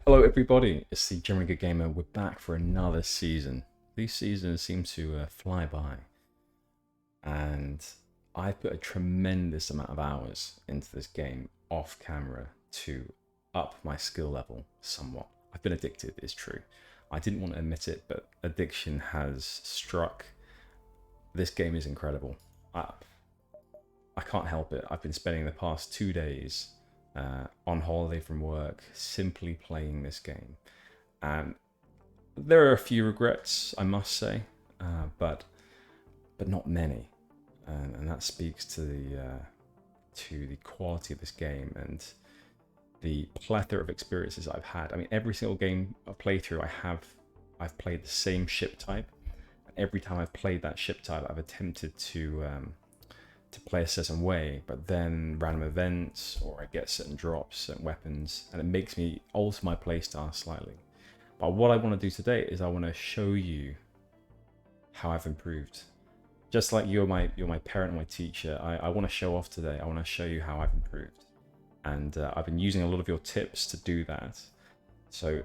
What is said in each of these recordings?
Hello everybody, it's the Duskbringer Gamer. We're back for another season. These seasons seem to fly by, and I've put a tremendous amount of hours into this game off camera to up my skill level somewhat. I've been addicted, it's true. I didn't want to admit it, but addiction has struck. This game is incredible. I can't help it. I've been spending the past 2 days on holiday from work simply playing this game. And there are a few regrets, I must say, but not many. And that speaks to the quality of this game and the plethora of experiences I've had. I mean, every single game I play through, I've played the same ship type. And every time I've played that ship type, I've attempted to play a certain way, but then random events or I get certain drops, certain weapons, and it makes me alter my playstyle slightly. But what I want to do today is I want to show you how I've improved. Just like you're my parent and my teacher, I want to show off today. I want to show you how I've improved. And I've been using a lot of your tips to do that. So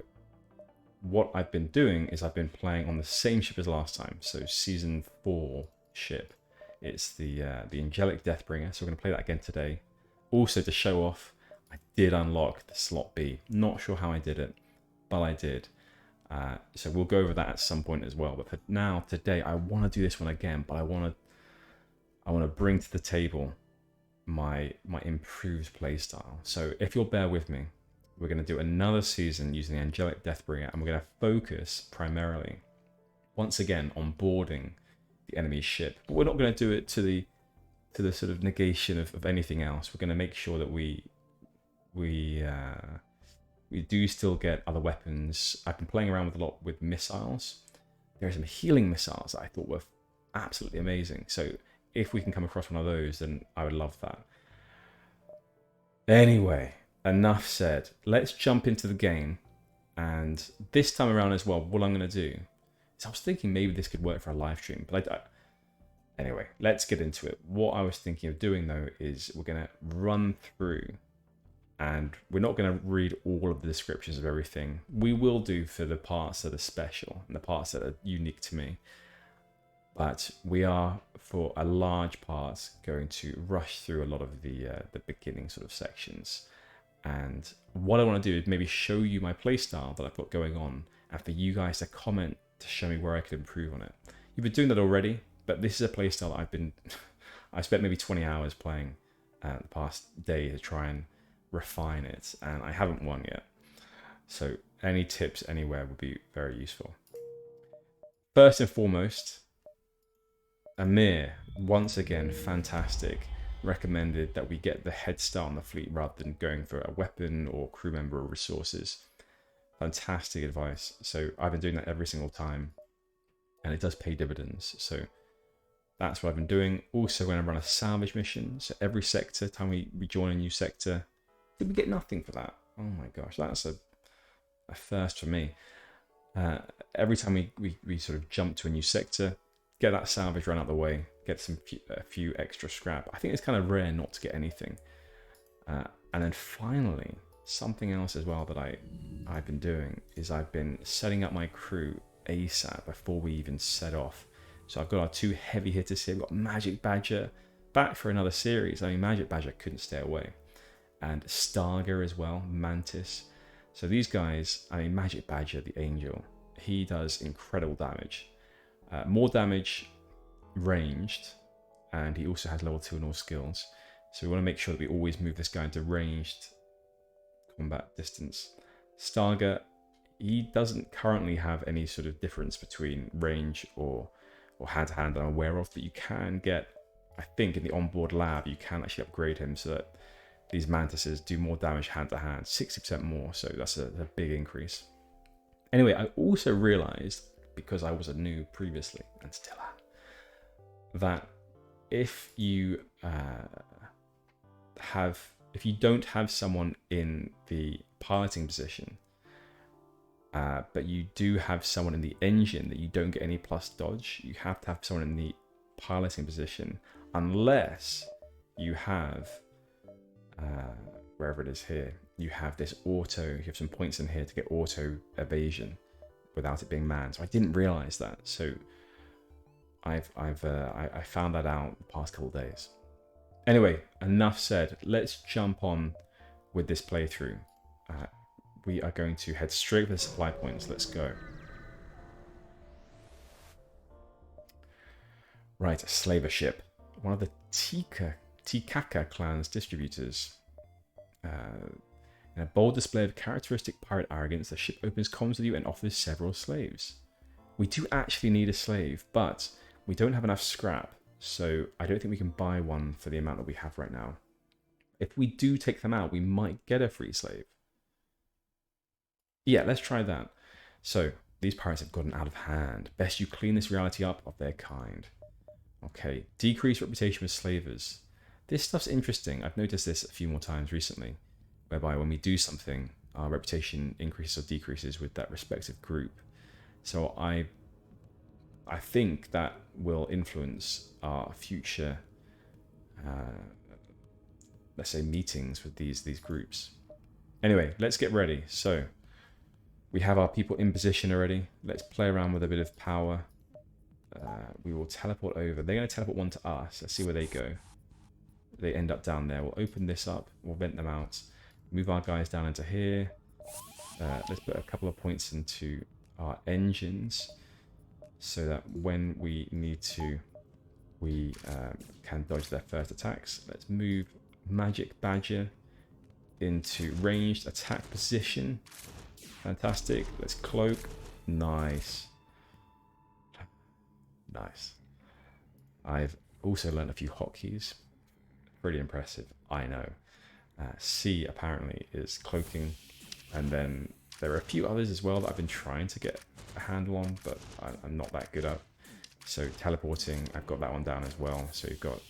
what I've been doing is I've been playing on the same ship as last time. So season 4 ship. It's the Angelic Deathbringer, so we're going to play that again today. Also, to show off, I did unlock the slot B. Not sure how I did it, but I did. So we'll go over that at some point as well. But for now, today, I want to do this one again, but I want to bring to the table my improved playstyle. So if you'll bear with me, we're going to do another season using the Angelic Deathbringer, and we're going to focus primarily, once again, on boarding the enemy's ship. But we're not going to do it to the sort of negation of anything else. We're going to make sure that we do still get other weapons. I've been playing around with a lot with missiles. There are some healing missiles that I thought were absolutely amazing. So if we can come across one of those, then I would love that. Anyway, enough said. Let's jump into the game. And this time around as well, what I'm going to do, I was thinking maybe this could work for a live stream, but anyway, let's get into it. What I was thinking of doing though is we're going to run through, and we're not going to read all of the descriptions of everything. We will do for the parts that are special and the parts that are unique to me, but we are, for a large part, going to rush through a lot of the beginning sort of sections. And what I want to do is maybe show you my playstyle that I've got going on, and for you guys to comment to show me where I could improve on it. You've been doing that already, but this is a playstyle that I spent maybe 20 hours playing the past day to try and refine it, and I haven't won yet. So any tips anywhere would be very useful. First and foremost, Amir, once again, fantastic, recommended that we get the head start on the fleet rather than going for a weapon or crew member or resources. Fantastic advice. So I've been doing that every single time, and it does pay dividends. So that's what I've been doing. Also, when I run a salvage mission, so every sector, time we join a new sector, did we get nothing for that? Oh my gosh, that's a first for me. Every time we sort of jump to a new sector, get that salvage run out the way, get a few extra scrap. I think it's kind of rare not to get anything. And then finally, something else as well that I've been doing is I've been setting up my crew ASAP before we even set off. So I've got our 2 heavy hitters here. We've got Magic Badger back for another series. I mean, Magic Badger couldn't stay away. And Starger as well, Mantis. So these guys, I mean, Magic Badger, the Angel, he does incredible damage. More damage ranged, and he also has level 2 in all skills. So we want to make sure that we always move this guy into ranged combat distance. Starger, he doesn't currently have any sort of difference between range or hand-to-hand that I'm aware of, but you can get, I think in the onboard lab, you can actually upgrade him so that these mantises do more damage hand-to-hand, 60% more, so that's a big increase. Anyway, I also realized, because I was a noob previously, and still am, that if you don't have someone in the piloting position, but you do have someone in the engine, that you don't get any plus dodge. You have to have someone in the piloting position, unless you have, wherever it is here, you have this auto, you have some points in here to get auto evasion without it being manned. So I didn't realize that. So I found that out the past couple of days. Anyway, enough said. Let's jump on with this playthrough. We are going to head straight for the supply points. Let's go. Right, a slaver ship. One of the Tikaka clan's distributors. In a bold display of characteristic pirate arrogance, the ship opens comms with you and offers several slaves. We do actually need a slave, but we don't have enough scrap, so I don't think we can buy one for the amount that we have right now. If we do take them out, we might get a free slave. Yeah, let's try that. So, these pirates have gotten out of hand. Best you clean this reality up of their kind. Okay, decrease reputation with slavers. This stuff's interesting. I've noticed this a few more times recently, whereby when we do something, our reputation increases or decreases with that respective group. So I think that will influence our future, let's say, meetings with these groups. Anyway, let's get ready. So we have our people in position already. Let's play around with a bit of power. We will teleport over. They're going to teleport one to us. Let's see where they go. They end up down there. We'll open this up. We'll vent them out. Move our guys down into here. Let's put a couple of points into our engines so that when we need to, we can dodge their first attacks. Let's move Magic Badger into ranged attack position. Fantastic. Let's cloak. Nice. Nice. I've also learned a few hotkeys. Pretty impressive, I know. C apparently is cloaking, and then there are a few others as well that I've been trying to get a handle on, but I'm not that good at. So teleporting, I've got that one down as well. So you've got,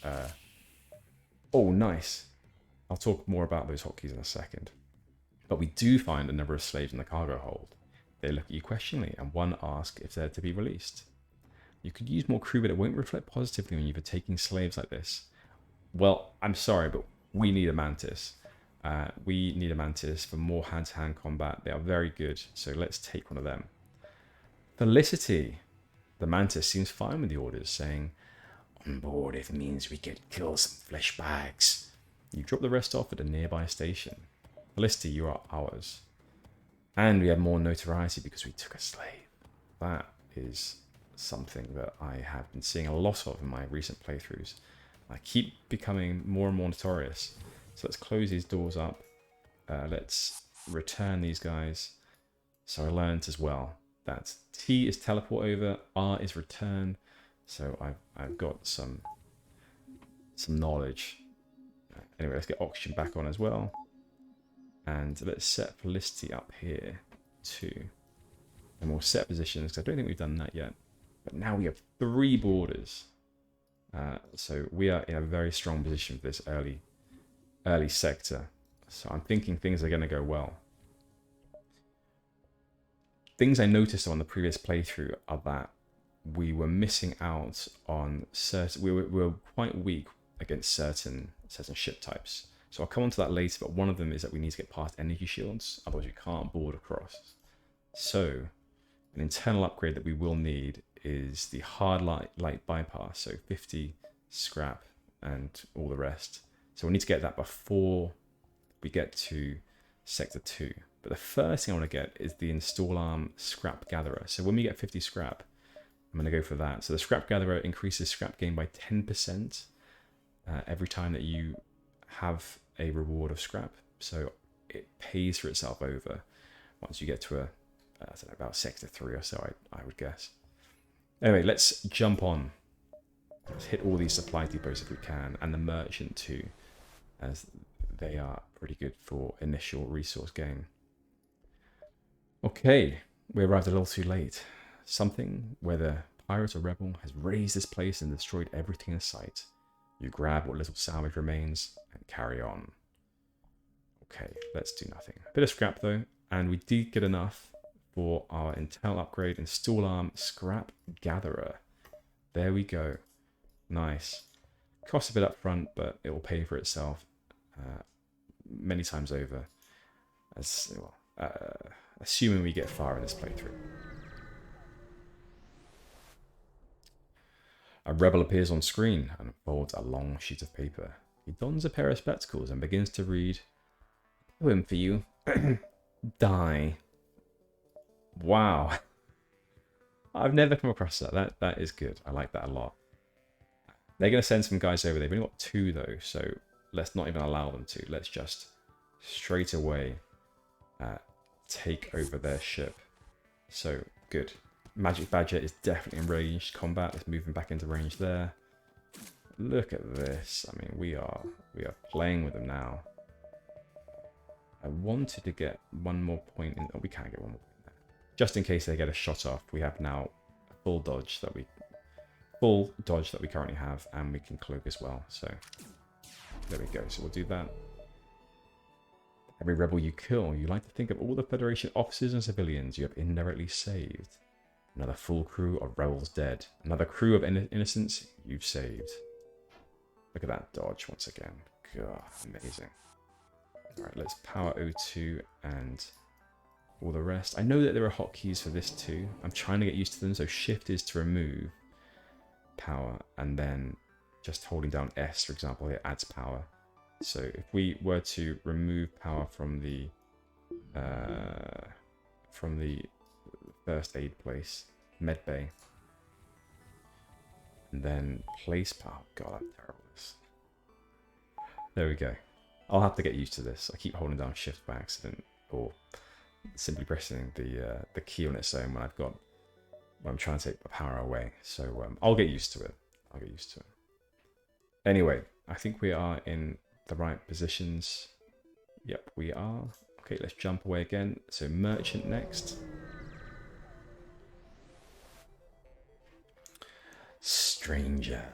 oh nice. I'll talk more about those hotkeys in a second. But we do find a number of slaves in the cargo hold. They look at you questioningly, and one asks if they're to be released. You could use more crew, but it won't reflect positively when you're taking slaves like this. Well, I'm sorry, but we need a mantis. We need a mantis for more hand-to-hand combat. They are very good, so let's take one of them. Felicity. The mantis seems fine with the orders, saying, "On board if it means we could kill some flesh bags." You drop the rest off at a nearby station. Felicity, you are ours. And we have more notoriety because we took a slave. That is something that I have been seeing a lot of in my recent playthroughs. I keep becoming more and more notorious. So let's close these doors up. Let's return these guys. So I learned as well that T is teleport over, R is return. So I've got some knowledge. Anyway, let's get oxygen back on as well. And let's set Felicity up here too. And we'll set positions, because I don't think we've done that yet. But now we have 3 borders. So we are in a very strong position for this early sector. So I'm thinking things are going to go well. Things I noticed on the previous playthrough are that we were missing out on certain... We were quite weak against certain ship types. So I'll come on to that later, but one of them is that we need to get past energy shields, otherwise we can't board across. So an internal upgrade that we will need is the hard light bypass, so 50 scrap and all the rest. So we need to get that before we get to sector 2. But the first thing I want to get is the install arm scrap gatherer. So when we get 50 scrap, I'm going to go for that. So the scrap gatherer increases scrap gain by 10% every time that you have a reward of scrap. So it pays for itself over once you get to I don't know, about sector 3 or so, I would guess. Anyway, let's jump on. Let's hit all these supply depots if we can, and the merchant too, as they are pretty good for initial resource gain. Okay, we arrived a little too late. Something, whether pirate or rebel, has razed this place and destroyed everything in sight. You grab what little salvage remains and carry on. Okay, let's do nothing. A bit of scrap though, and we did get enough for our intel upgrade. Install arm scrap gatherer. There we go. Nice. Costs a bit up front, but it will pay for itself many times over. As well, assuming we get far in this playthrough. A rebel appears on screen and unfolds a long sheet of paper. He dons a pair of spectacles and begins to read. Poem for you. Die. Wow. I've never come across that. That is good. I like that a lot. They're going to send some guys over. They've only got 2 though, so let's not even allow them to. Let's just straight away take over their ship. So, good. Magic Badger is definitely in ranged combat. Let's move him back into range there. Look at this. I mean, we are playing with them now. I wanted to get one more point in. Oh, we can't get one more point there. Just in case they get a shot off, we have now a full dodge that we currently have, and we can cloak as well. So there we go. So we'll do that. Every rebel you kill, you like to think of all the Federation officers and civilians you have indirectly saved. Another full crew of rebels dead. Another crew of innocents you've saved. Look at that dodge once again. God, amazing. Alright, let's power O2 and all the rest. I know that there are hotkeys for this too. I'm trying to get used to them. So shift is to remove power, and then just holding down S, for example, it adds power. So if we were to remove power from the first aid place, med bay, and then place power. God, I'm terrible at this. There we go. I'll have to get used to this. I keep holding down shift by accident, or simply pressing the key on its own when I'm trying to take the power away. So I'll get used to it. Anyway, I think we are in the right positions. Yep, we are. Okay, let's jump away again. So merchant next. Stranger,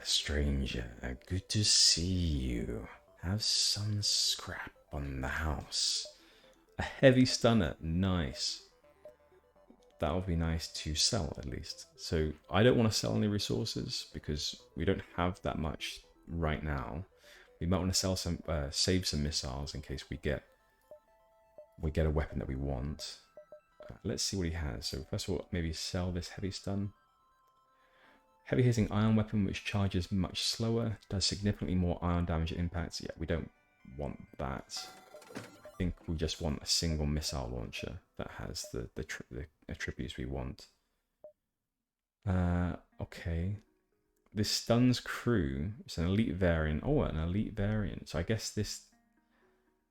good to see you. Have some scrap on the house. A heavy stunner, nice. That would be nice to sell at least. So I don't want to sell any resources because we don't have that much right now. We might want to sell some, save some missiles in case we get a weapon that we want. Let's see what he has. So first of all, maybe sell this heavy stun. Heavy hitting iron weapon which charges much slower, does significantly more iron damage and impacts. Yeah, we don't want that. I think we just want a single missile launcher that has the attributes we want. Okay. This stuns crew. It's an elite variant. Oh, an elite variant. So I guess this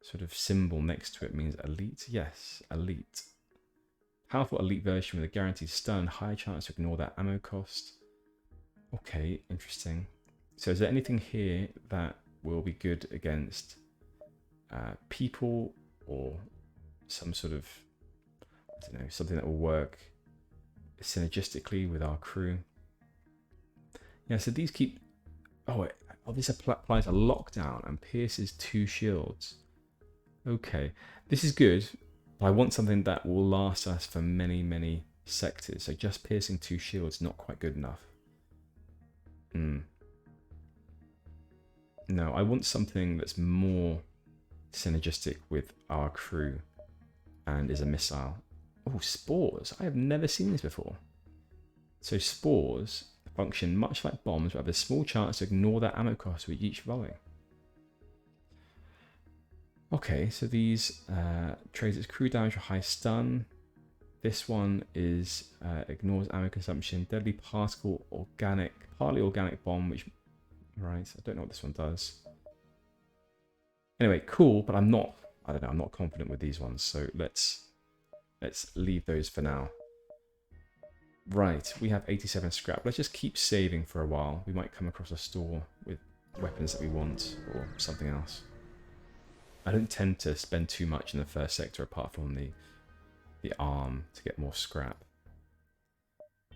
sort of symbol next to it means elite. Yes, elite. Powerful elite version with a guaranteed stun. Higher chance to ignore that ammo cost. Okay, interesting. So is there anything here that will be good against people, or some sort of, I don't know, something that will work synergistically with our crew? Yeah, so these keep... Oh, this applies a lockdown and pierces 2 shields. Okay, this is good, but I want something that will last us for many, many sectors. So just piercing 2 shields, not quite good enough. No, I want something that's more synergistic with our crew and is a missile. Oh, spores. I have never seen this before. So spores function much like bombs, but have a small chance to ignore their ammo cost with each volley. Okay, so these trades its crew damage for high stun. This one is ignores ammo consumption, deadly particle, partly organic bomb, which, right, I don't know what this one does. Anyway, cool, but I'm not confident with these ones, so let's leave those for now. Right, we have 87 scrap. Let's just keep saving for a while. We might come across a store with weapons that we want, or something else. I don't tend to spend too much in the first sector apart from the arm to get more scrap.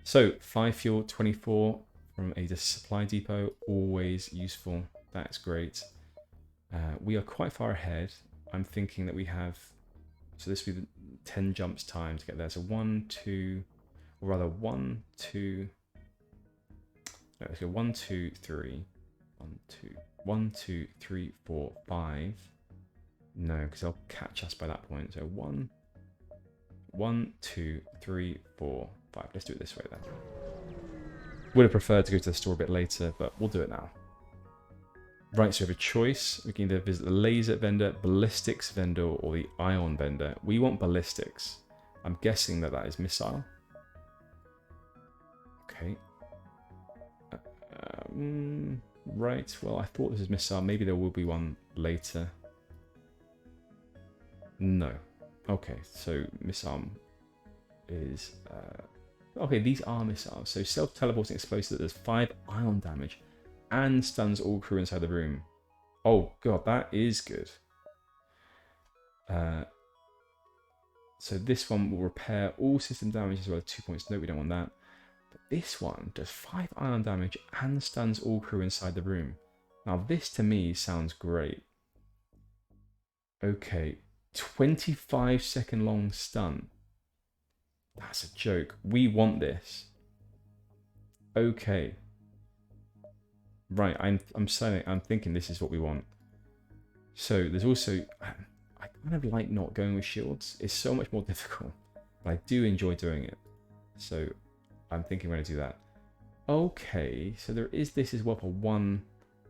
So 5 fuel, 24 from a supply depot, always useful. That's great. We are quite far ahead. I'm thinking that we have, so this will be 10 jumps time to get there. So 1, 2, or rather 1, 2. No, let's go 1, 2, 3. 1, 2, 1, 2, 3, 4, 5. No, because they'll catch us by that point. So 1, 1, 2, 3, 4, 5. Let's do it this way then. Would have preferred to go to the store a bit later, but we'll do it now. Right, so we have a choice. We can either visit the laser vendor, ballistics vendor, or the ion vendor. We want ballistics. I'm guessing that that is missile. Okay. Right, well, I thought this was missile. Maybe there will be one later. No. Okay, so missile is... okay, these are missiles. So self-teleporting explosive that does 5 ion damage and stuns all crew inside the room. Oh god, that is good. So this one will repair all system damage as well as 2 points. No, we don't want that. But this one does 5 ion damage and stuns all crew inside the room. Now this to me sounds great. Okay, 25-second long stun. That's a joke. We want this. Okay. Right, I'm thinking this is what we want. So there's also, I kind of like not going with shields. It's so much more difficult, but I do enjoy doing it. So I'm thinking we're going to do that. Okay, so there is this as well for 1.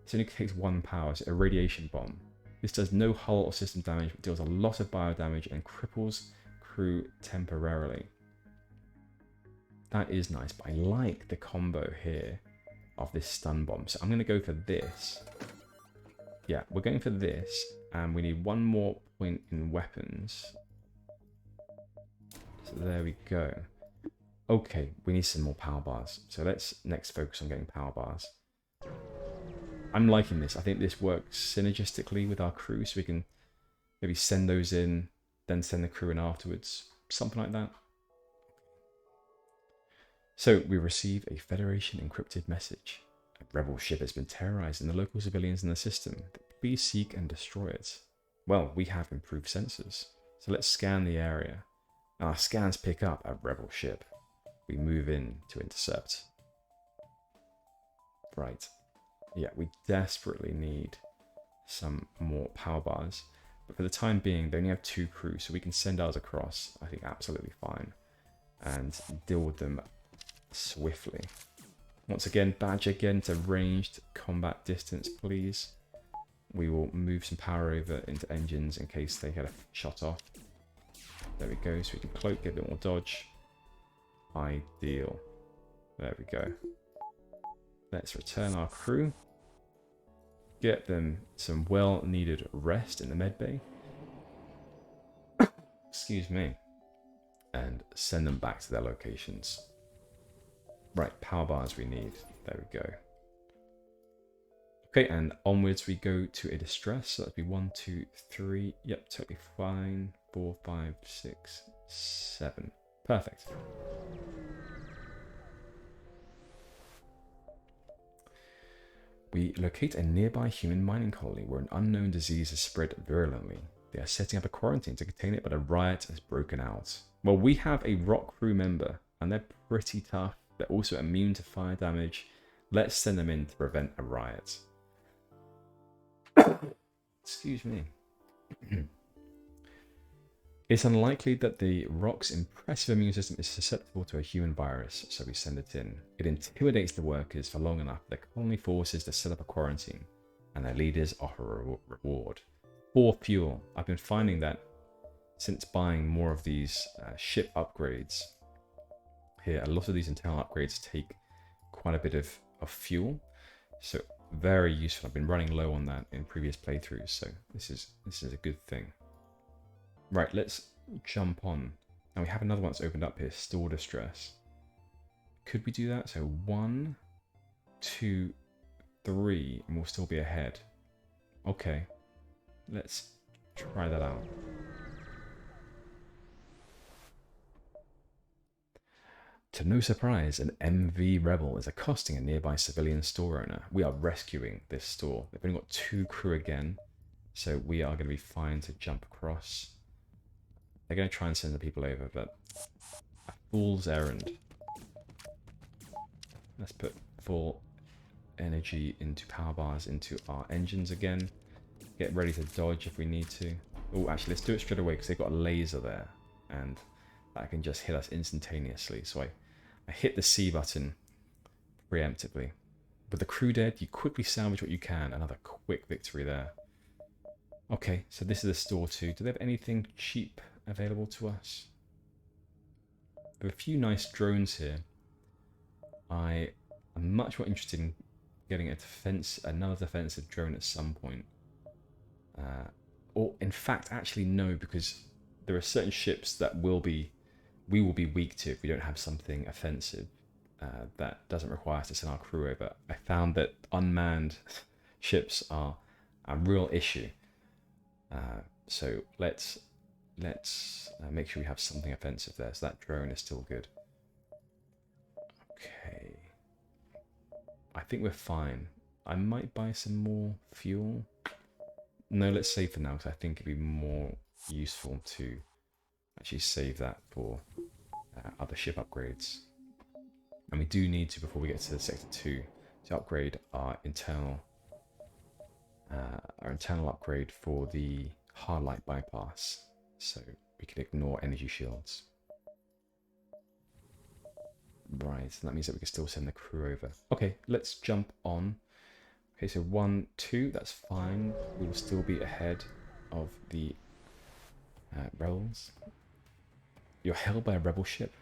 It only takes 1 power, so a radiation bomb. This does no hull or system damage, but deals a lot of bio damage and cripples crew temporarily. That is nice, but I like the combo here of this stun bomb. So I'm going to go for this. Yeah, we're going for this, and we need 1 more point in weapons. So there we go. Okay, we need some more power bars. So let's next focus on getting power bars. I'm liking this. I think this works synergistically with our crew, so we can maybe send those in, then send the crew in afterwards. Something like that. So we receive a Federation encrypted message. A rebel ship has been terrorizing the local civilians in the system. Please seek and destroy it. Well, we have improved sensors. So let's scan the area. And our scans pick up a rebel ship. We move in to intercept. Right. Yeah, we desperately need some more power bars. But for the time being, they only have 2 crew, so we can send ours across, I think, absolutely fine. And deal with them swiftly. Once again, badge again to ranged combat distance, please. We will move some power over into engines in case they get a shot off. There we go, so we can cloak, get a bit more dodge. Ideal. There we go. Let's return our crew. Get them some well-needed rest in the medbay. Excuse me. And send them back to their locations. Right, power bars we need. There we go. Okay, and onwards we go to a distress. So that'd be 1, 2, 3. Yep, totally fine. 4, 5, 6, 7. Perfect. We locate a nearby human mining colony where an unknown disease has spread virulently. They are setting up a quarantine to contain it, but a riot has broken out. Well, we have a rock crew member, and they're pretty tough. They're also immune to fire damage. Let's send them in to prevent a riot. Excuse me. It's unlikely that the rock's impressive immune system is susceptible to a human virus, so we send it in. It intimidates the workers for long enough for the colony forces to set up a quarantine, and their leaders offer a reward. For fuel. I've been finding that since buying more of these ship upgrades here, a lot of these internal upgrades take quite a bit of fuel, so very useful. I've been running low on that in previous playthroughs, so this is a good thing. Right, let's jump on. And we have another one that's opened up here, Store Distress. Could we do that? So 1, 2, 3, and we'll still be ahead. Okay, let's try that out. To no surprise, an MV rebel is accosting a nearby civilian store owner. We are rescuing this store. They've only got 2 crew again, so we are going to be fine to jump across. They're going to try and send the people over, but a fool's errand. Let's put full energy into power bars into our engines again. Get ready to dodge if we need to. Oh, actually, let's do it straight away because they've got a laser there. And that can just hit us instantaneously. So I hit the C button preemptively. With the crew dead, you quickly salvage what you can. Another quick victory there. Okay, so this is the store too. Do they have anything cheap available to us? There are a few nice drones here. I am much more interested in getting another defensive drone at some point. Or in fact, actually no, because there are certain ships that we will be weak to if we don't have something offensive that doesn't require us to send our crew over. I found that unmanned ships are a real issue. So let's make sure we have something offensive there. So that drone is still good. Okay. I think we're fine. I might buy some more fuel. No, let's save for now because I think it'd be more useful to actually save that for other ship upgrades. And we do need to, before we get to Sector 2, to upgrade our internal upgrade for the hard light bypass, so we can ignore energy shields. Right, so that means that we can still send the crew over. Okay, let's jump on. Okay, so 1, 2, that's fine. We will still be ahead of the rebels. You're held by a rebel ship.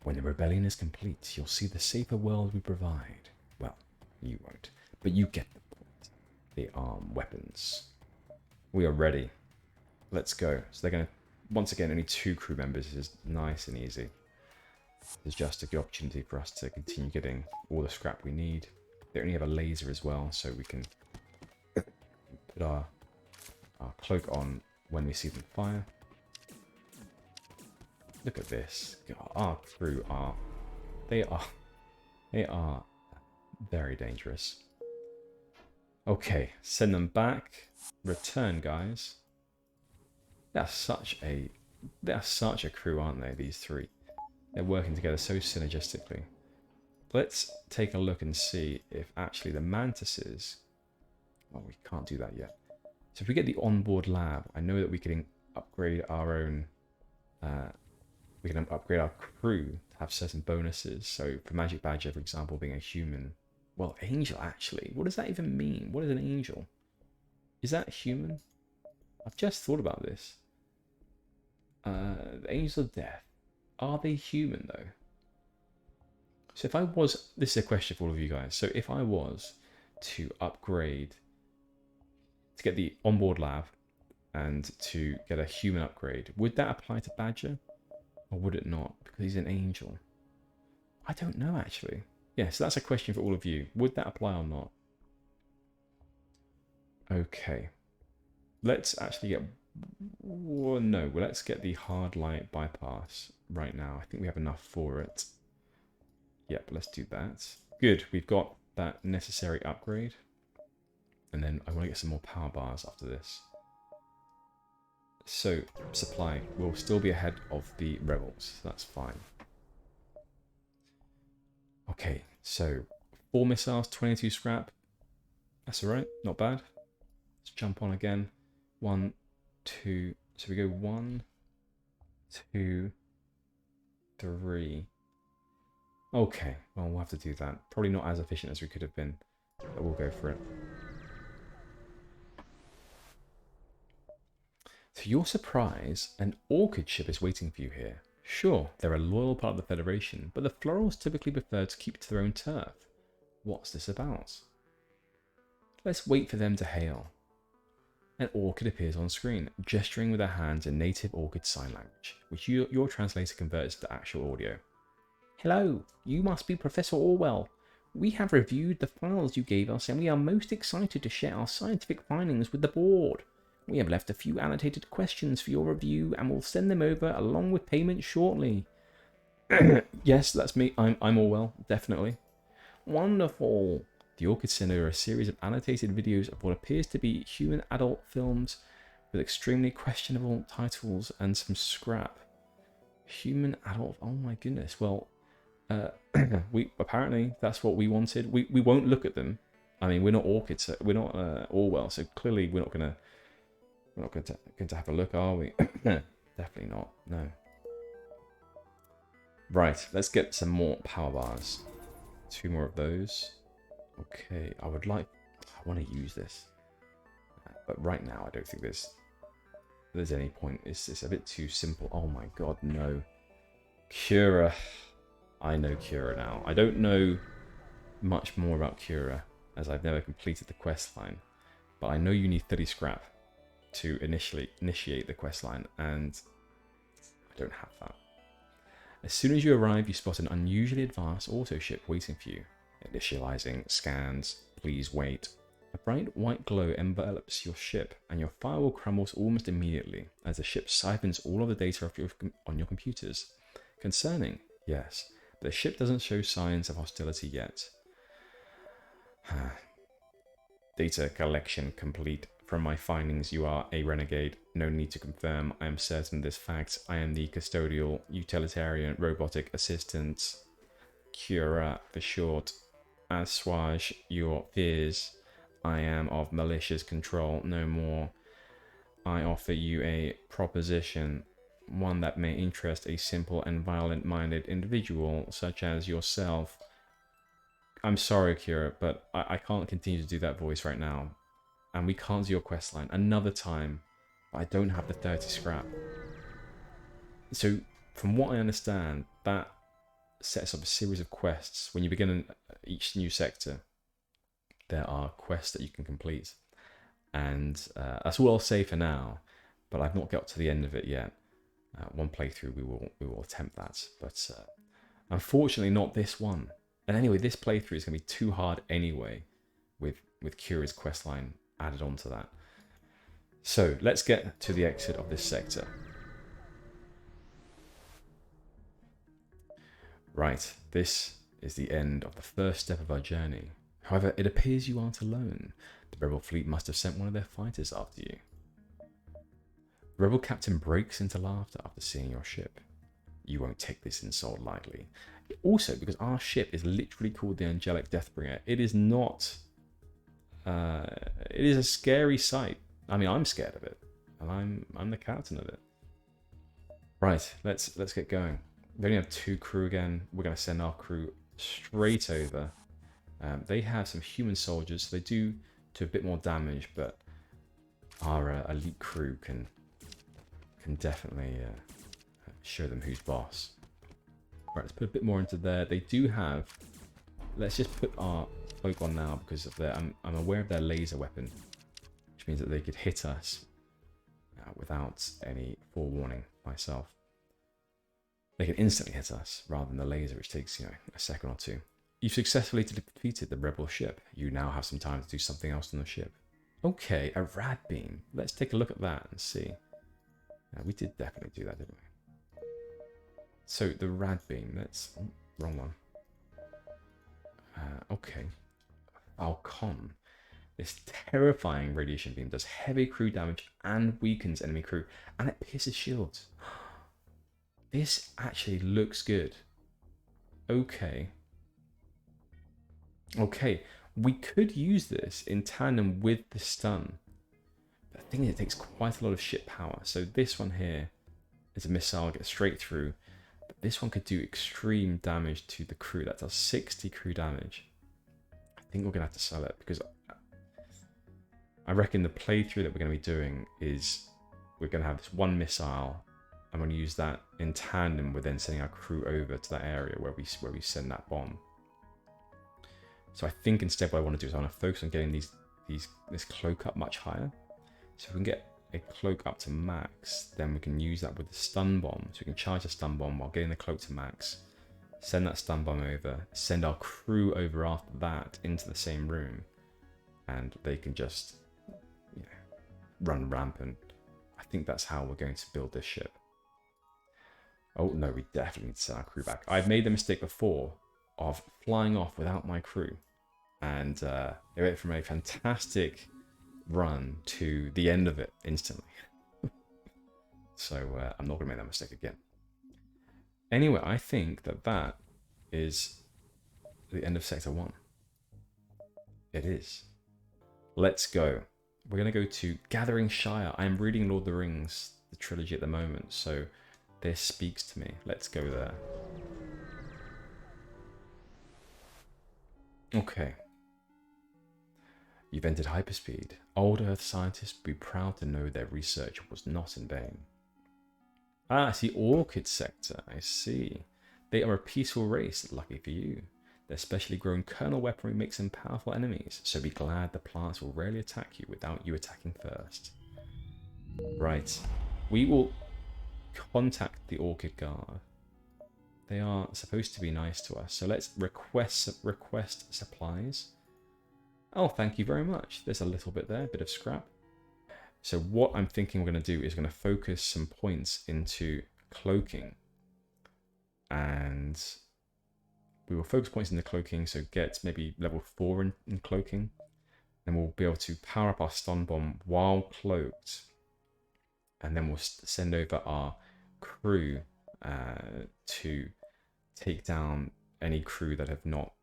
When the rebellion is complete, you'll see the safer world we provide. Well, you won't, but you get the point. They arm weapons. We are ready. Let's go. So they're going to, once again, only 2 crew members. This is nice and easy. It's just a good opportunity for us to continue getting all the scrap we need. They only have a laser as well, so we can put our cloak on when we see them fire. Look at this. God, our crew are they are very dangerous. Okay, send them back. Return, guys. They're such a crew, aren't they, these 3? They're working together so synergistically. Let's take a look and see if actually the mantises... Well, we can't do that yet. So if we get the onboard lab, I know that we can upgrade our own... we can upgrade our crew to have certain bonuses. So for Magic Badger, for example, being a human... Well, angel, actually. What does that even mean? What is an angel? Is that human? I've just thought about this. The angels of death. Are they human, though? So if I was... This is a question for all of you guys. So if I was to upgrade... To get the onboard lab and to get a human upgrade, would that apply to Badger? Or would it not? Because he's an angel. I don't know, actually. Yeah, so that's a question for all of you. Would that apply or not? Okay. Let's actually get... Well, no, well, let's get the hard light bypass right now. I think we have enough for it. Yep, let's do that. Good, we've got that necessary upgrade. And then I want to get some more power bars after this. So, supply will still be ahead of the rebels. So that's fine. Okay, so 4 missiles, 22 scrap. That's alright, not bad. Let's jump on again. 1, 2, so we go 1, 2, 3. Okay, well, we'll have to do that. Probably not as efficient as we could have been, but we'll go for it. To your surprise, an orchid ship is waiting for you here. Sure, they're a loyal part of the Federation, but the Florals typically prefer to keep to their own turf. What's this about? Let's wait for them to hail. An orchid appears on screen, gesturing with her hands in native orchid sign language, which your translator converts to actual audio. Hello, you must be Professor Orwell. We have reviewed the files you gave us and we are most excited to share our scientific findings with the board. We have left a few annotated questions for your review and will send them over along with payment shortly. Yes, that's me. I'm Orwell, definitely. Wonderful. The Orchid sent over a series of annotated videos of what appears to be human adult films with extremely questionable titles and some scrap. Human adult, oh my goodness. Well, we apparently that's what we wanted. We won't look at them. I mean, we're not Orchid, so we're not Orwell, so clearly we're not gonna We're not going to have a look, are we? Definitely not. No. Right. Let's get some more power bars. 2 more of those. Okay. I want to use this, but right now I don't think there's any point. It's a bit too simple. Oh my god, no. Cura. I know Cura now. I don't know much more about Cura, as I've never completed the quest line. But I know you need 30 scrap to initiate the quest line, and I don't have that. As soon as you arrive, you spot an unusually advanced auto ship waiting for you. Initializing scans. Please wait. A bright white glow envelops your ship, and your firewall crumbles almost immediately as the ship siphons all of the data on your computers. Concerning, yes, but the ship doesn't show signs of hostility yet. Data collection complete. From my findings, you are a renegade. No need to confirm. I am certain of this fact. I am the custodial utilitarian robotic assistant. Cura for short. Assuage your fears. I am of malicious control, no more. I offer you a proposition, one that may interest a simple and violent-minded individual such as yourself. I'm sorry, Kira, but I can't continue to do that voice right now. And we can't do your quest line another time. I don't have the 30 scrap. So, from what I understand, that sets up a series of quests. When you begin each new sector, there are quests that you can complete. And that's all I'll say for now, but I've not got to the end of it yet. One playthrough we will attempt that, but unfortunately not this one. And anyway, this playthrough is going to be too hard anyway, with Cura's questline added onto that. So let's get to the exit of this sector. Right, this is the end of the first step of our journey. However, it appears you aren't alone. The rebel fleet must have sent one of their fighters after you. The rebel captain breaks into laughter after seeing your ship. You won't take this insult lightly. Also, because our ship is literally called the Angelic Deathbringer, it is not... it is a scary sight. I mean, I'm scared of it, and I'm the captain of it. Right, let's get going. We only have 2 crew again. We're going to send our crew straight over. They have some human soldiers, so they do a bit more damage, but our elite crew can definitely show them who's boss. Right, let's put a bit more into there. They do have... Let's just put our cloak on now because of their... I'm aware of their laser weapon, which means that they could hit us without any forewarning myself. They can instantly hit us rather than the laser, which takes, a second or two. You've successfully defeated the rebel ship. You now have some time to do something else on the ship. Okay, a rad beam. Let's take a look at that and see. We did definitely do that, didn't we? So the rad beam, that's... Oh, wrong one. Okay. Falcon. This terrifying radiation beam does heavy crew damage and weakens enemy crew, and it pierces shields. This actually looks good. Okay. Okay, we could use this in tandem with the stun. But the thing is, it takes quite a lot of ship power. So this one here is a missile, gets straight through. But this one could do extreme damage to the crew. That does 60 crew damage. I think we're going to have to sell it because I reckon the playthrough that we're going to be doing is we're going to have this one missile. I'm going to use that in tandem with then sending our crew over to that area where we send that bomb. So I think instead what I want to do is I want to focus on getting this cloak up much higher. So if we can get a cloak up to max, then we can use that with the stun bomb. So we can charge a stun bomb while getting the cloak to max, send that stun bomb over, send our crew over after that into the same room, and they can just run rampant. I think that's how we're going to build this ship. Oh no, we definitely need to send our crew back. I've made the mistake before of flying off without my crew. And they went from a fantastic run to the end of it instantly. So I'm not going to make that mistake again. Anyway, I think that is the end of Sector 1. It is. Let's go. we're going to go to Gathering Shire. I'm reading Lord of the Rings, the trilogy at the moment, so this speaks to me. Let's go there. Okay. You've entered hyperspeed. Old Earth scientists would be proud to know their research was not in vain. Ah, I see Orchid Sector. I see. They are a peaceful race, lucky for you. Their specially grown kernel weaponry makes them powerful enemies, so be glad the plants will rarely attack you without you attacking first. Right. We will contact the Orchid Guard. They are supposed to be nice to us, so let's request supplies. Oh, thank you very much. There's a little bit there, a bit of scrap. So what I'm thinking we're going to do is going to focus some points into cloaking. And we will focus points into cloaking, so get maybe level 4 in cloaking. Then we'll be able to power up our stun bomb while cloaked. And then we'll send over our crew to take down any crew that have not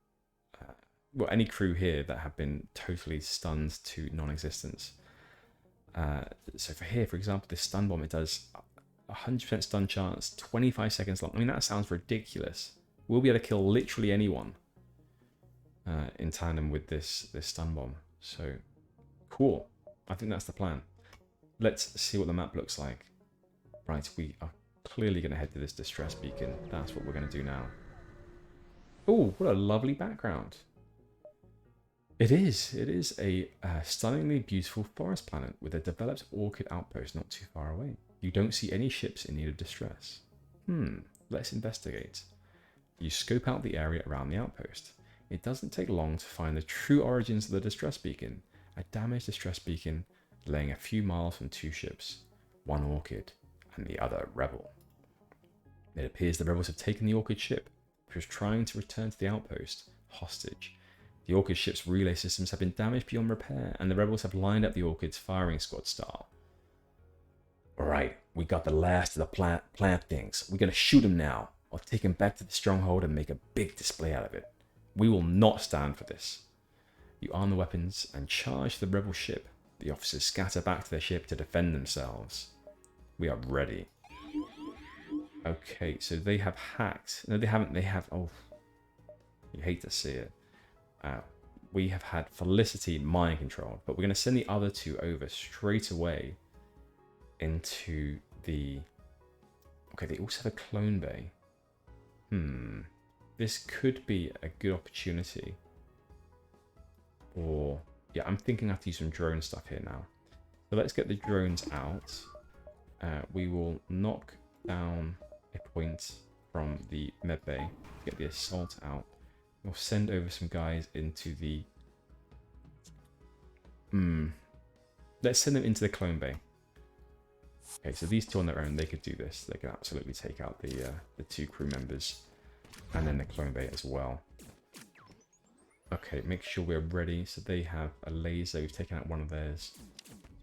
well, any crew here that have been totally stunned to non-existence. So for here, for example, this stun bomb, it does 100% stun chance, 25 seconds long. I mean, that sounds ridiculous. We'll be able to kill literally anyone in tandem with this stun bomb. So, cool. I think that's the plan. Let's see what the map looks like. Right, we are clearly going to head to this distress beacon. That's what we're going to do now. Oh, what a lovely background. It is a stunningly beautiful forest planet with a developed orchid outpost not too far away. You don't see any ships in need of distress. Let's investigate. You scope out the area around the outpost. It doesn't take long to find the true origins of the distress beacon. A damaged distress beacon laying a few miles from 2 ships, one orchid and the other rebel. It appears the rebels have taken the orchid ship, which was trying to return to the outpost, hostage. The Orchid ship's relay systems have been damaged beyond repair, and the rebels have lined up the Orchid's firing squad style. Alright, we got the last of the plant things. We're going to shoot them now, or take them back to the stronghold and make a big display out of it. We will not stand for this. You arm the weapons and charge the rebel ship. The officers scatter back to their ship to defend themselves. We are ready. Okay, so they have hacked. No, they haven't. They have... Oh, you hate to see it. We have had Felicity mind controlled, but we're going to send the other 2 over straight away into the... Okay, they also have a clone bay. This could be a good opportunity. Or, yeah, I'm thinking I have to use some drone stuff here now. So let's get the drones out. We will knock down a point from the med bay, get the assault out. We'll send over some guys into the... Let's send them into the clone bay. Okay, so these 2 on their own, they could do this. They could absolutely take out the 2 crew members. And then the clone bay as well. Okay, make sure we're ready. So they have a laser. We've taken out one of theirs.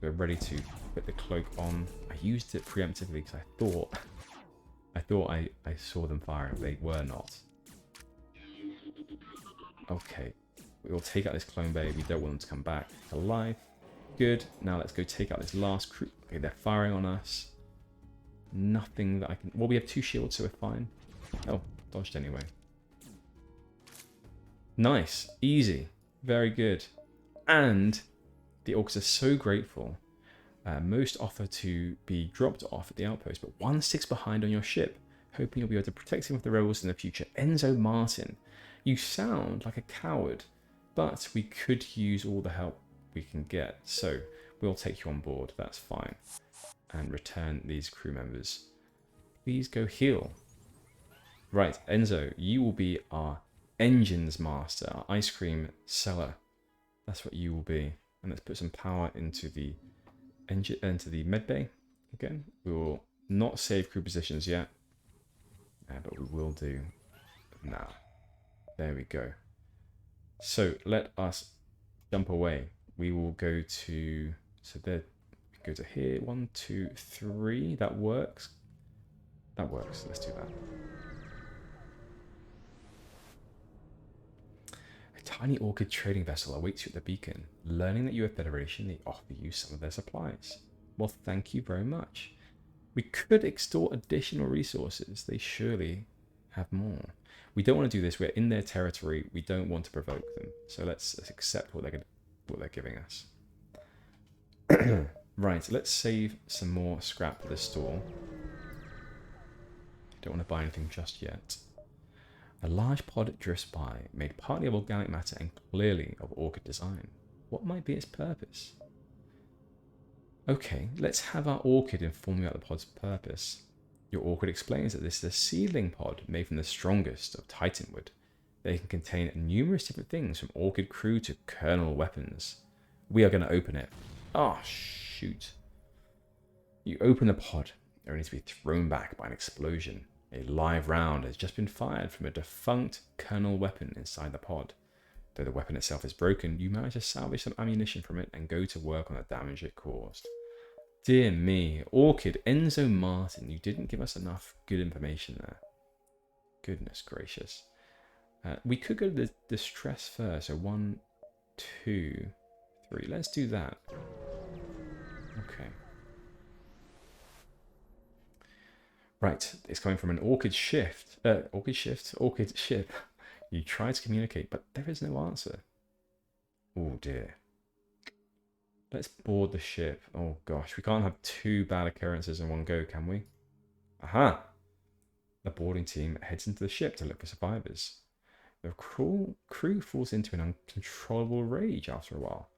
We're ready to put the cloak on. I used it preemptively because I thought I saw them firing. They were not. Okay, we will take out this clone bay. We don't want them to come back alive. Good. Now let's go take out this last crew. Okay, they're firing on us. Nothing that I can... Well, we have 2 shields, so we're fine. Oh, dodged anyway. Nice. Easy. Very good. And the orcs are so grateful. Most offer to be dropped off at the outpost, but one sticks behind on your ship, hoping you'll be able to protect him with the rebels in the future. Enzo Martin. You sound like a coward, but we could use all the help we can get. So we'll take you on board. That's fine. And return these crew members. Please go heal. Right, Enzo, you will be our engines master, our ice cream seller. That's what you will be. And let's put some power into the engine, into the med bay. Again, we will not save crew positions yet, but we will do now. There we go. So let us jump away. We will go to, so there, go to here, 1, 2, 3. That works. That works. Let's do that. tiny Orchid trading vessel awaits you at the beacon. Learning that you are Federation, they offer you some of their supplies. Well, thank you very much. We could extort additional resources. They surely have more. We don't want to do this. We're in their territory. We don't want to provoke them. So let's accept what they're giving us. Right, let's save some more scrap for the store. Don't want to buy anything just yet. A large pod drifts by, made partly of organic matter and clearly of Orchid design. What might be its purpose? Okay, let's have our Orchid inform you about the pod's purpose. Your Orchid explains that this is a seedling pod made from the strongest of Titanwood. They can contain numerous different things from Orchid crew to kernel weapons. We are going to open it. Oh, shoot. You open the pod, only to be thrown back by an explosion. A live round has just been fired from a defunct kernel weapon inside the pod. Though the weapon itself is broken, you manage to salvage some ammunition from it and go to work on the damage it caused. Dear me, Orchid, Enzo Martin, you didn't give us enough good information there. Goodness gracious. We could go to the distress first, so 1, 2, 3. Let's do that. Okay. Right, it's coming from an Orchid ship. You try to communicate, but there is no answer. Oh dear. Let's board the ship. Oh gosh, we can't have 2 bad occurrences in one go, can we? Aha! The boarding team heads into the ship to look for survivors. The crew falls into an uncontrollable rage after a while.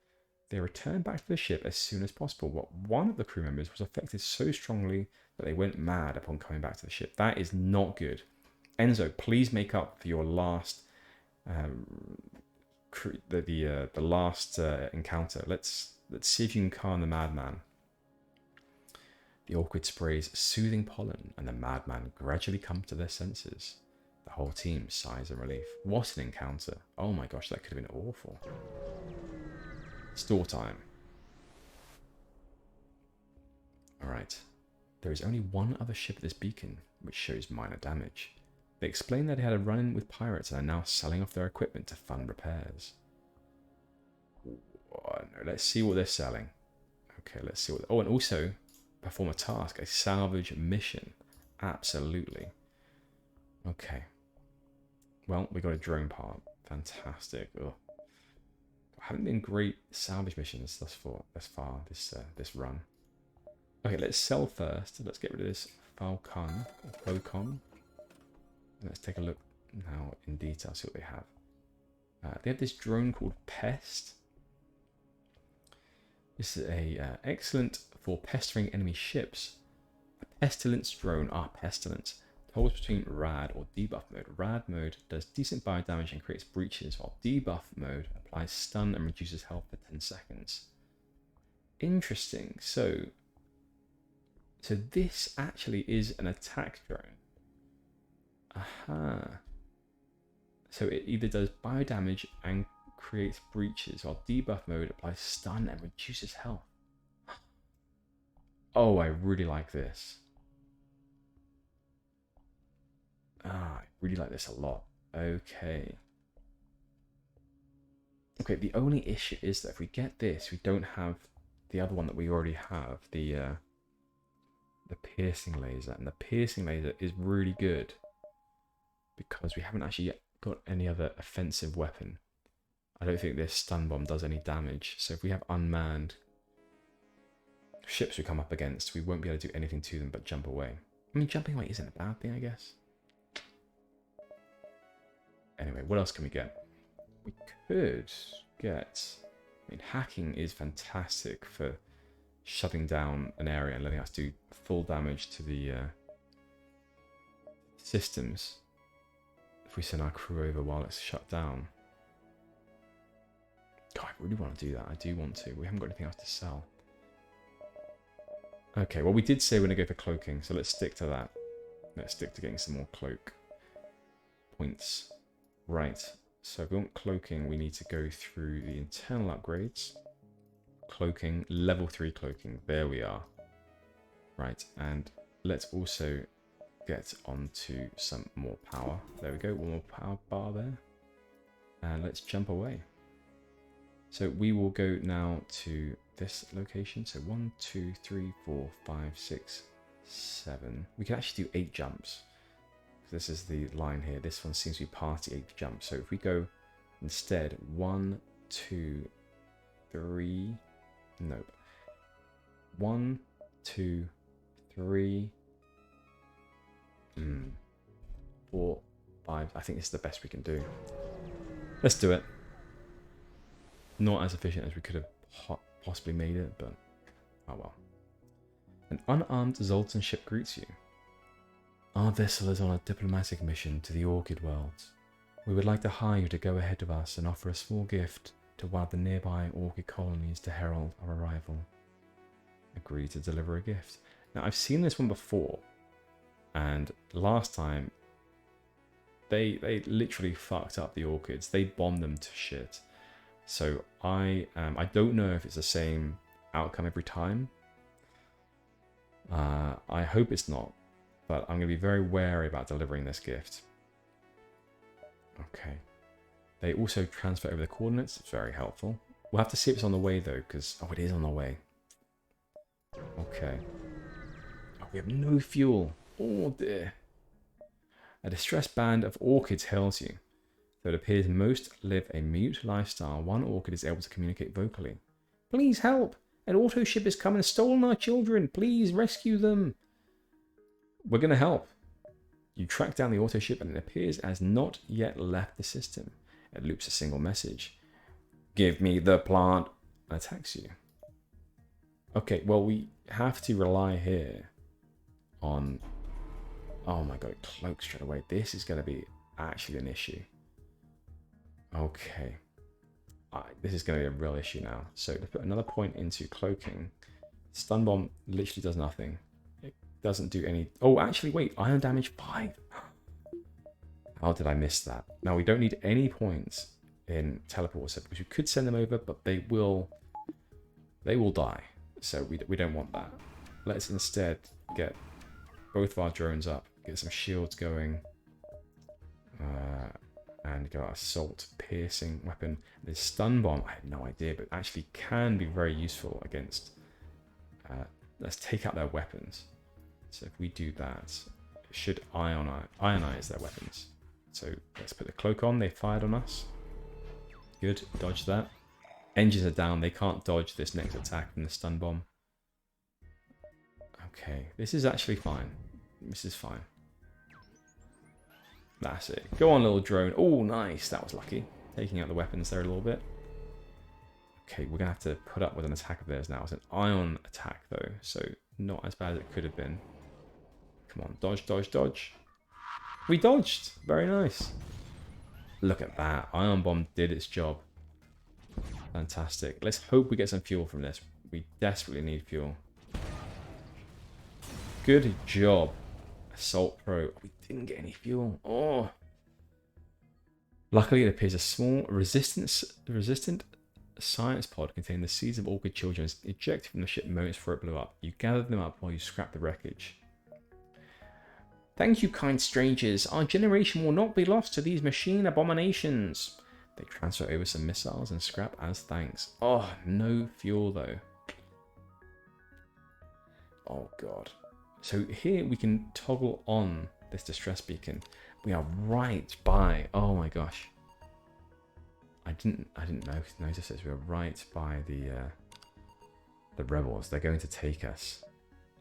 They return back to the ship as soon as possible, but one of the crew members was affected so strongly that they went mad upon coming back to the ship. That is not good. Enzo, please make up for your last the last encounter. Let's see if you can calm the madman. The Orchid sprays soothing pollen, and the madman gradually comes to their senses. The whole team sighs in relief. What an encounter! Oh my gosh, that could have been awful. Store time. Alright. There is only one other ship at this beacon, which shows minor damage. They explain that they had a run-in with pirates and are now selling off their equipment to fund repairs. Oh, no, let's see what they're selling. Okay, let's see what... Oh, and also perform a task, a salvage mission. Absolutely. Okay. Well, we got a drone part. Fantastic. Ugh. Haven't been great salvage missions thus far. This run. Okay, let's sell first. Let's get rid of this Falcon. Let's take a look now in detail. See what they have. They have this drone called Pest. This is a excellent for pestering enemy ships. A pestilence drone. Pestilence. Toggles between rad or debuff mode. Rad mode does decent bio damage and creates breaches, while debuff mode applies stun and reduces health for 10 seconds. Interesting. So this actually is an attack drone. Aha. So it either does bio damage and creates breaches, while debuff mode applies stun and reduces health. Oh, I really like this. I really like this a lot. Okay. Okay, the only issue is that if we get this, we don't have the other one that we already have, the piercing laser. And the piercing laser is really good because we haven't actually yet got any other offensive weapon. I don't think this stun bomb does any damage. So if we have unmanned ships we come up against, we won't be able to do anything to them but jump away. I mean, jumping away isn't a bad thing, I guess. Anyway, what else can we get? We could get... I mean, hacking is fantastic for shutting down an area and letting us do full damage to the systems if we send our crew over while it's shut down. God, I really want to do that. I do want to. We haven't got anything else to sell. Okay, well, we did say we're going to go for cloaking, so let's stick to that. Let's stick to getting some more cloak points. Right, so if we want cloaking, we need to go through the internal upgrades. Cloaking, level 3 cloaking, there we are. Right, and let's also get onto some more power. There we go, one more power bar there. And let's jump away. So we will go now to this location. So 1, 2, 3, 4, 5, 6, 7. We can actually do 8 jumps. This is the line here. This one seems to be past the 8th jump. So if we go instead 1, 2, 3. Nope. 1, 2, 3. 4, 5. I think this is the best we can do. Let's do it. Not as efficient as we could have possibly made it, but oh well. An unarmed Zoltan ship greets you. Our vessel is on a diplomatic mission to the Orchid Worlds. We would like to hire you to go ahead of us and offer a small gift to one of the nearby Orchid colonies to herald our arrival. Agree to deliver a gift. Now, I've seen this one before, and last time they literally fucked up the Orchids. They bombed them to shit. So I don't know if it's the same outcome every time. I hope it's not, but I'm going to be very wary about delivering this gift. Okay. They also transfer over the coordinates. It's very helpful. We'll have to see if it's on the way though, because it is on the way. Okay. Oh, we have no fuel. Oh dear. A distressed band of orchids hails you. Though it appears most live a mute lifestyle, one orchid is able to communicate vocally. Please help! An auto ship has come and stolen our children. Please rescue them. We're going to help. You track down the auto ship and it appears as not yet left the system. It loops a single message. Give me the plant. And attacks you. Okay, well, we have to rely here on... Oh my god, it cloaks straight away. This is going to be actually an issue. Okay. This is going to be a real issue now. So to put another point into cloaking, stun bomb literally does nothing. It doesn't do any... Oh, actually, wait. Ion damage 5. How did I miss that? Now, we don't need any points in teleports because we could send them over, but they will die. So we don't want that. Let's instead get both of our drones up, get some shields going, and go assault piercing weapon. This stun bomb, I have no idea, but actually can be very useful against. Let's take out their weapons. So if we do that, it should ionize their weapons. So let's put the cloak on. They fired on us. Good, dodge that. Engines are down. They can't dodge this next attack from the stun bomb. Okay, this is actually fine. This is fine. That's it. Go on, little drone. Oh, nice. That was lucky. Taking out the weapons there a little bit. Okay, we're going to have to put up with an attack of theirs now. It's an ion attack, though, so not as bad as it could have been. Come on, dodge, dodge, dodge. We dodged. Very nice. Look at that. Ion bomb did its job. Fantastic. Let's hope we get some fuel from this. We desperately need fuel. Good job. Assault Pro. We didn't get any fuel. Oh. Luckily, it appears a small resistant science pod containing the seeds of orchid children was ejected from the ship moments before it blew up. You gathered them up while you scrapped the wreckage. Thank you, kind strangers. Our generation will not be lost to these machine abominations. They transfer over some missiles and scrap as thanks. Oh, no fuel though. Oh god. So here we can toggle on this distress beacon. We are right by. Oh my gosh. I didn't notice this. We are right by the rebels. They're going to take us.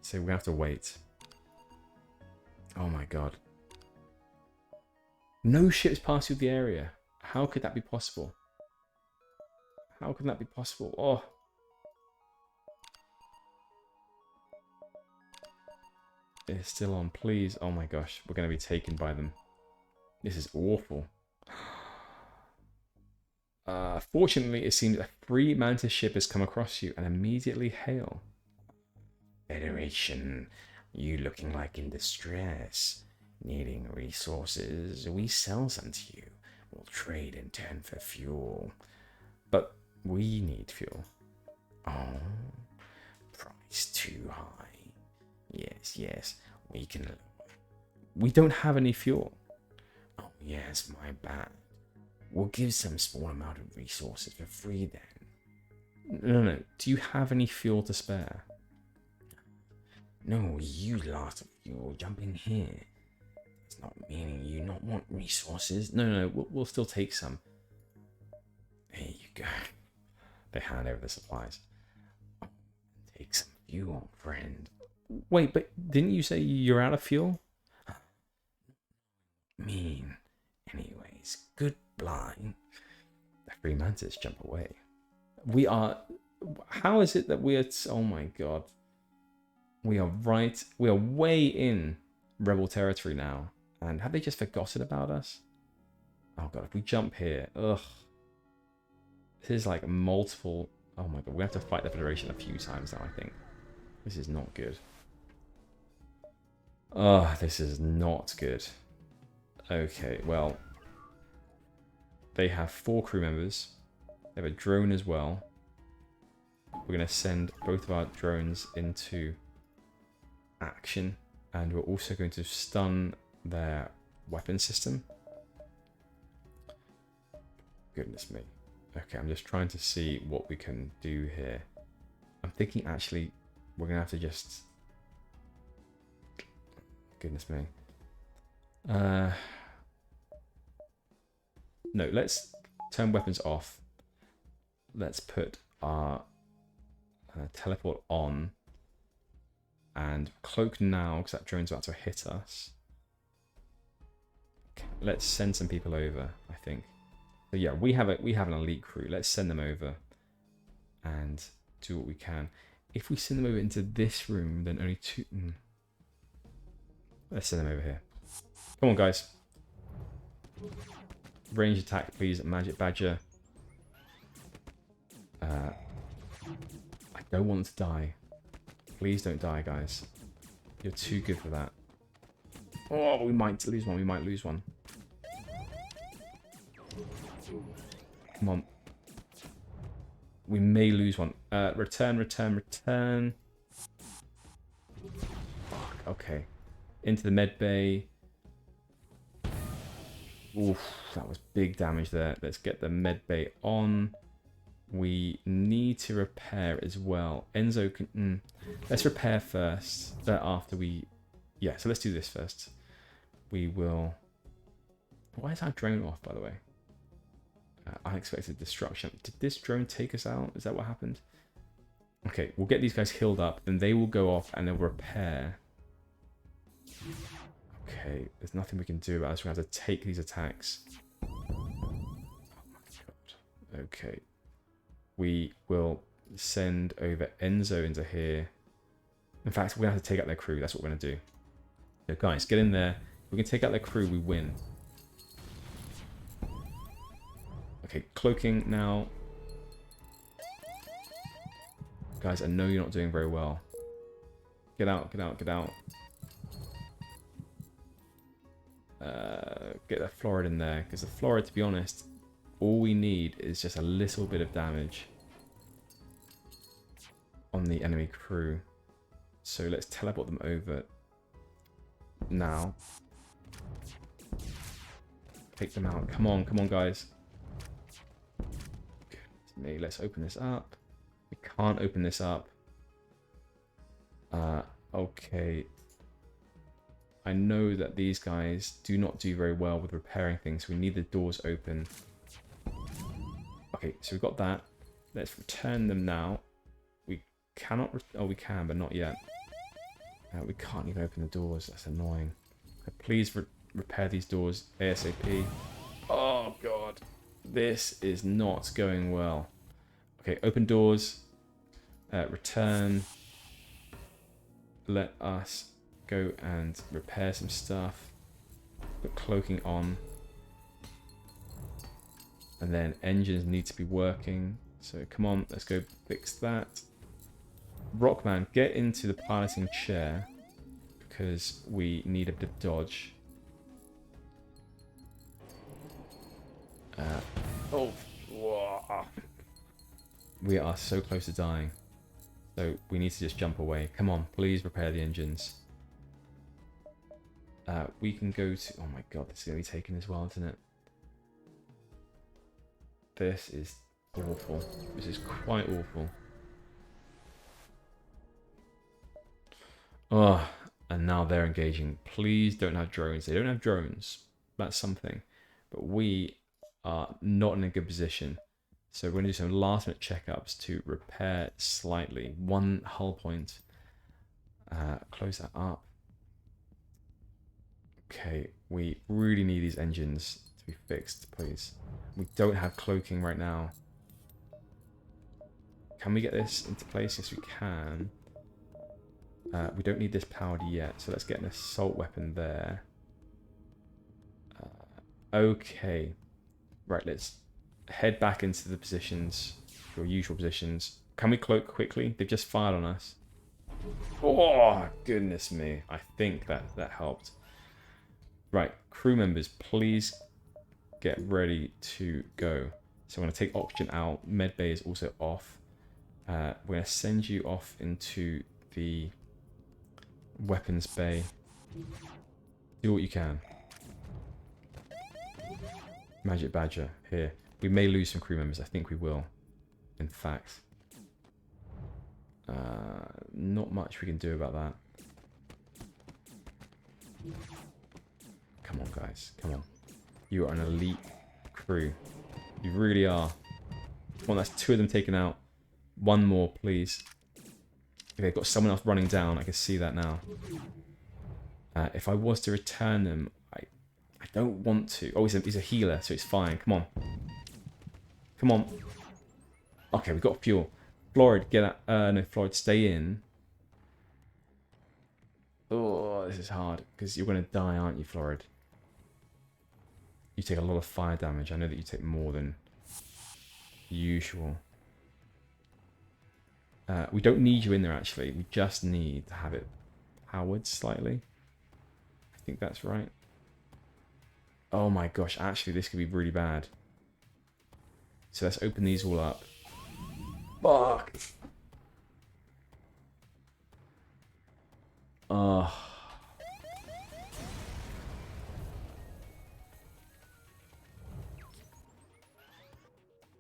So we have to wait. Oh my god. No ships pass through the area. How could that be possible? How can that be possible? Oh. It's still on, please. Oh my gosh, we're going to be taken by them. This is awful. Fortunately, it seems a free mantis ship has come across you and immediately hail. Federation, you looking like in distress. Needing resources, we sell some to you. We'll trade in turn for fuel. But we need fuel. Oh, price too high. Yes, yes, we can... We don't have any fuel. Oh, yes, my bad. We'll give some small amount of resources for free then. No. Do you have any fuel to spare? No, you lot of fuel. Jump in here. It's not meaning you not want resources. No. We'll still take some. There you go. They hand over the supplies. Take some fuel, friend. Wait, but didn't you say you're out of fuel? Mean. Anyways, goodbye. The three mantis jump away. We are... How is it that we are... Oh my god. We are way in rebel territory now. And have they just forgotten about us? Oh god, if we jump here... Ugh. This is like multiple... Oh my god, we have to fight the Federation a few times now, I think. This is not good. Oh, this is not good. Okay, well... They have 4 crew members. They have a drone as well. We're going to send both of our drones into action. And we're also going to stun their weapon system. Goodness me. Okay, I'm just trying to see what we can do here. I'm thinking actually we're going to have to just... Goodness me. No, let's turn weapons off. Let's put our teleport on. And cloak now, because that drone's about to hit us. Okay, let's send some people over, I think. So yeah, we have an elite crew. Let's send them over and do what we can. If we send them over into this room, then only 2... Let's send them over here. Come on, guys. Range attack, please. Magic Badger. I don't want them to die. Please don't die, guys. You're too good for that. Oh, we might lose one. We might lose one. Come on. We may lose one. Return. Fuck, okay. Into the med bay. Oof, that was big damage there. Let's get the med bay on. We need to repair as well. Enzo can... Let's repair first. After we... Yeah, so let's do this first. We will... Why is our drone off, by the way? Unexpected destruction. Did this drone take us out? Is that what happened? Okay, we'll get these guys healed up. Then they will go off and they'll repair. Okay, there's nothing we can do about this. We have to take these attacks. Oh my god. Okay. We will send over Enzo into here. In fact, we're going to have to take out their crew. That's what we're going to do. So guys, get in there. If we can take out their crew, we win. Okay, cloaking now. Guys, I know you're not doing very well. Get out. Get that Florid in there. Because the Florid, to be honest, all we need is just a little bit of damage on the enemy crew. So let's teleport them over now. Take them out. Come on, guys. Goodness me. Let's open this up. We can't open this up. Okay. I know that these guys do not do very well with repairing things. So we need the doors open. Okay, so we've got that. Let's return them now. We cannot... Oh, we can, but not yet. We can't even open the doors. That's annoying. Please repair these doors ASAP. Oh, God. This is not going well. Okay, open doors. Return. Let us go and repair some stuff. Put cloaking on. And then engines need to be working. So come on, let's go fix that. Rockman, get into the piloting chair. Because we need a bit of dodge. We are so close to dying. So we need to just jump away. Come on, please repair the engines. We can go to... Oh my god, this is going to be taken as well, isn't it? This is awful. This is quite awful. Oh, and now they're engaging. Please don't have drones. They don't have drones. That's something. But we are not in a good position. So we're going to do some last minute checkups to repair slightly. One hull point. Close that up. Okay, we really need these engines to be fixed, please. We don't have cloaking right now. Can we get this into place? Yes, we can. We don't need this powered yet, so let's get an assault weapon there. Okay. Right, let's head back into the positions, your usual positions. Can we cloak quickly? They've just fired on us. Oh, goodness me. I think that helped. Right, crew members, please get ready to go. So I'm going to take oxygen out. Med bay is also off. We're going to send you off into the weapons bay. Do what you can. Magic Badger, here. We may lose some crew members. I think we will. In fact. Not much we can do about that. Come on, guys. Come on. You are an elite crew. You really are. Come on, that's 2 of them taken out. 1 more, please. Okay, I've got someone else running down. I can see that now. If I was to return them, I don't want to. Oh, he's a healer, so it's fine. Come on. Come on. Okay, we've got fuel. Florid, get out. No, Florid, stay in. Oh, this is hard. Because you're going to die, aren't you, Florid? You take a lot of fire damage. I know that you take more than usual. We don't need you in there, actually. We just need to have it powered slightly. I think that's right. Oh my gosh, actually, this could be really bad. So let's open these all up. Fuck! Oh.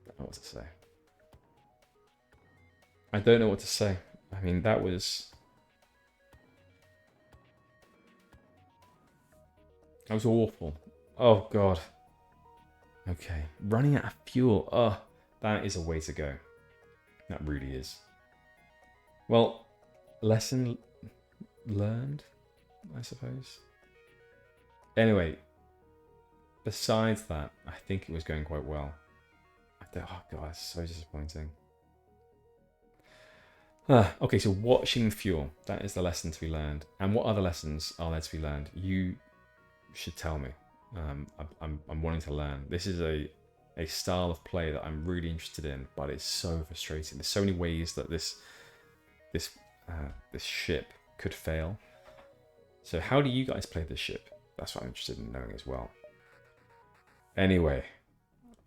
I don't know what to say. I don't know what to say. I mean, that was awful. Oh, God. Okay. Running out of fuel. Oh, that is a way to go. That really is. Well, lesson learned, I suppose. Anyway, besides that, I think it was going quite well. Oh, God, it's so disappointing. Okay, so watching fuel. That is the lesson to be learned. And what other lessons are there to be learned? You should tell me. I'm wanting to learn. This is a style of play that I'm really interested in, but it's so frustrating. There's so many ways that this ship could fail. So how do you guys play this ship? That's what I'm interested in knowing as well. Anyway,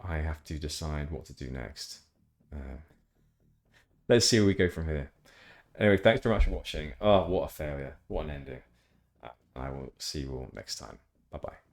I have to decide what to do next. Let's see where we go from here. Anyway, thanks very much for watching. Oh, what a failure. What an ending. I will see you all next time. Bye-bye.